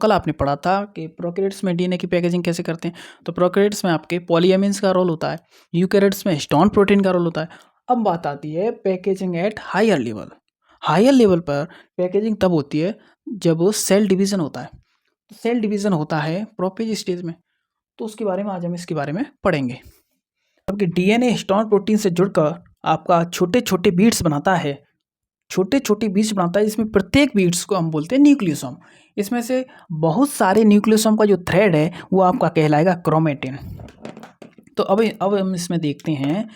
कल आपने पढ़ा था कि प्रोकैरियोट्स में डीएनए की पैकेजिंग कैसे करते हैं। तो प्रोकैरियोट्स में आपके पॉलीएमिन्स का रोल होता है, यूकैरियोट्स में हिस्टोन प्रोटीन का रोल होता है। अब बात आती है packaging at higher level. Higher level पर पैकेजिंग तब होती है जब सेल डिवीज़न होता है। तो सेल डिवीज़न होता है प्रोफेज स्टेज में, तो उसके बारे में आज हम इसके बारे में पढ़ेंगे। आपके डीएनए हिस्टोन प्रोटीन से जुड़कर आपका छोटे छोटे बीट्स बनाता है, छोटे छोटे बीट्स बनाता है, जिसमें प्रत्येक बीट्स को हम बोलते हैं न्यूक्लियोसोम। इसमें से बहुत सारे न्यूक्लियोसोम का जो थ्रेड है वो आपका कहलाएगा क्रोमेटिन। तो अब हम इसमें देखते हैं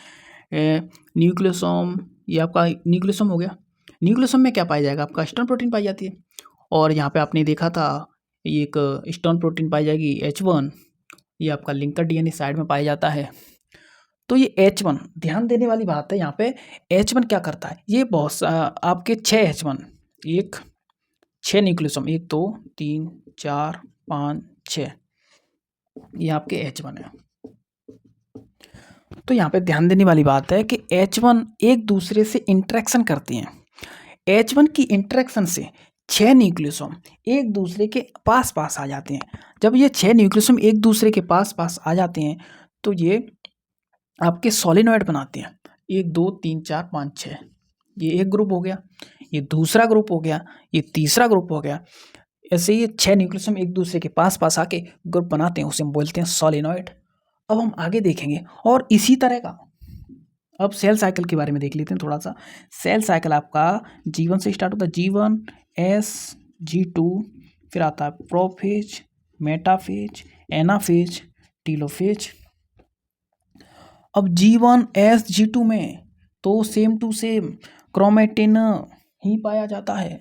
न्यूक्लियोसोम। ये आपका न्यूक्लियोसोम हो गया। न्यूक्लियोसोम में क्या पाया जाएगा? आपका हिस्टोन प्रोटीन पाई जाती है। और यहाँ पे आपने देखा था ये एक हिस्टोन प्रोटीन पाई जाएगी H1। ये आपका लिंकर डीएनए साइड में पाया जाता है। तो ये H1 ध्यान देने वाली बात है। यहाँ पे H1 क्या करता है? ये बहुत आपके 6 H1, एक 6 न्यूक्लियोसोम, 1 2 3 4 5 6, ये आपके H1 है। तो यहाँ पे ध्यान देने वाली बात है कि H1 एक दूसरे से इंटरेक्शन करती हैं। H1 की इंटरेक्शन से 6 न्यूक्लियोसोम एक दूसरे के पास पास आ जाते हैं। जब ये 6 न्यूक्लियोसोम एक दूसरे के पास पास आ जाते हैं तो ये आपके सोलिनॉइड बनाते हैं। 1 2 3 4 5 6, ये एक ग्रुप हो गया, ये दूसरा ग्रुप हो गया, ये तीसरा ग्रुप हो गया। ऐसे ही 6 न्यूक्लियोसोम एक दूसरे के पास पास आके ग्रुप बनाते हैं, उसे हम बोलते हैं सोलिनॉइड। अब हम आगे देखेंगे और इसी तरह का अब सेल साइकिल के बारे में देख लेते हैं थोड़ा सा। सेल साइकिल आपका G1 से स्टार्ट होता है, G1 S G2, फिर आता है प्रोफेज, मेटाफेज, एनाफेज, टीलोफेज। अब G1 S G2 में तो सेम टू सेम क्रोमेटिन ही पाया जाता है।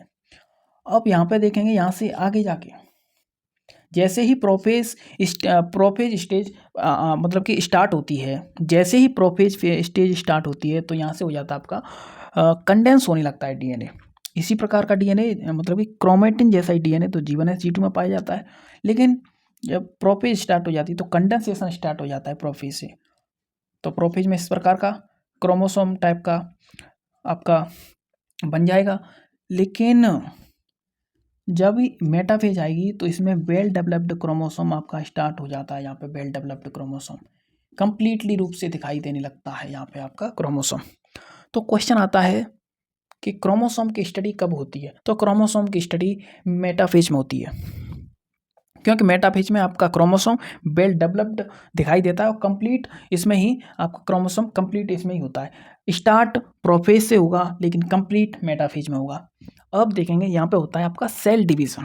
अब यहाँ पे देखेंगे, यहाँ से आगे जाके जैसे ही प्रोफेज स्टेज मतलब कि स्टार्ट होती है, जैसे ही प्रोफेज स्टेज स्टार्ट होती है तो यहाँ से हो जाता है आपका कंडेंस होने लगता है डीएनए। इसी प्रकार का डीएनए मतलब कि क्रोमेटिन जैसा ही डीएनए तो G1 S G2 में पाया जाता है। लेकिन जब प्रोफेज स्टार्ट हो जाती है तो कंडेंसेशन स्टार्ट हो जाता है प्रोफेज से। तो प्रोफेज में इस प्रकार का क्रोमोसोम टाइप का आपका बन जाएगा। लेकिन जब मेटाफेज आएगी तो इसमें वेल डेवलप्ड क्रोमोसोम आपका स्टार्ट हो जाता है। यहाँ पे वेल डेवलप्ड क्रोमोसोम कंप्लीटली रूप से दिखाई देने लगता है यहाँ पे आपका क्रोमोसोम। तो क्वेश्चन आता है कि क्रोमोसोम की स्टडी कब होती है? तो क्रोमोसोम की स्टडी मेटाफेज में होती है, क्योंकि मेटाफेज में आपका क्रोमोसोम वेल डेवलप्ड दिखाई देता है और कंप्लीट इसमें ही आपका क्रोमोसोम कंप्लीट इसमें ही होता है। स्टार्ट प्रोफेज से होगा लेकिन कंप्लीट मेटाफेज में होगा। अब देखेंगे यहाँ पे होता है आपका सेल डिवीज़न।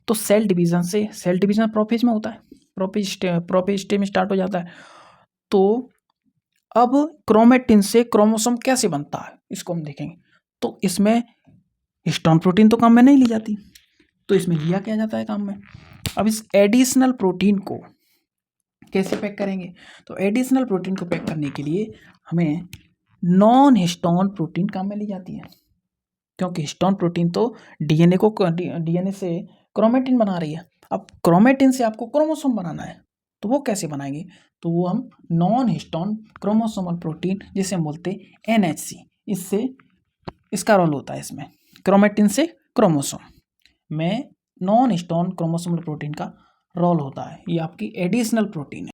तो सेल डिवीज़न प्रोफेज में होता है, प्रोफेज स्टेज में स्टार्ट हो जाता है। तो अब क्रोमेटिन से क्रोमोसोम कैसे बनता है इसको हम देखेंगे। तो इसमें हिस्टोन प्रोटीन तो काम में नहीं ली जाती, तो इसमें लिया क्या जाता है काम में। अब इस एडिशनल प्रोटीन को कैसे पैक करेंगे? तो एडिशनल प्रोटीन को पैक करने के लिए हमें नॉन हिस्टोन प्रोटीन काम में ली जाती है, क्योंकि हिस्टोन प्रोटीन तो डीएनए से क्रोमेटिन बना रही है। अब क्रोमेटिन से आपको क्रोमोसोम बनाना है, तो वो कैसे बनाएंगे? तो वो हम नॉन हिस्टोन क्रोमोसोमल प्रोटीन, जिसे हम बोलते हैं NHC, इससे इसका रोल होता है। इसमें क्रोमेटिन से क्रोमोसोम में नॉन हिस्टोन क्रोमोसोमल प्रोटीन का रोल होता है। ये आपकी एडिशनल प्रोटीन है।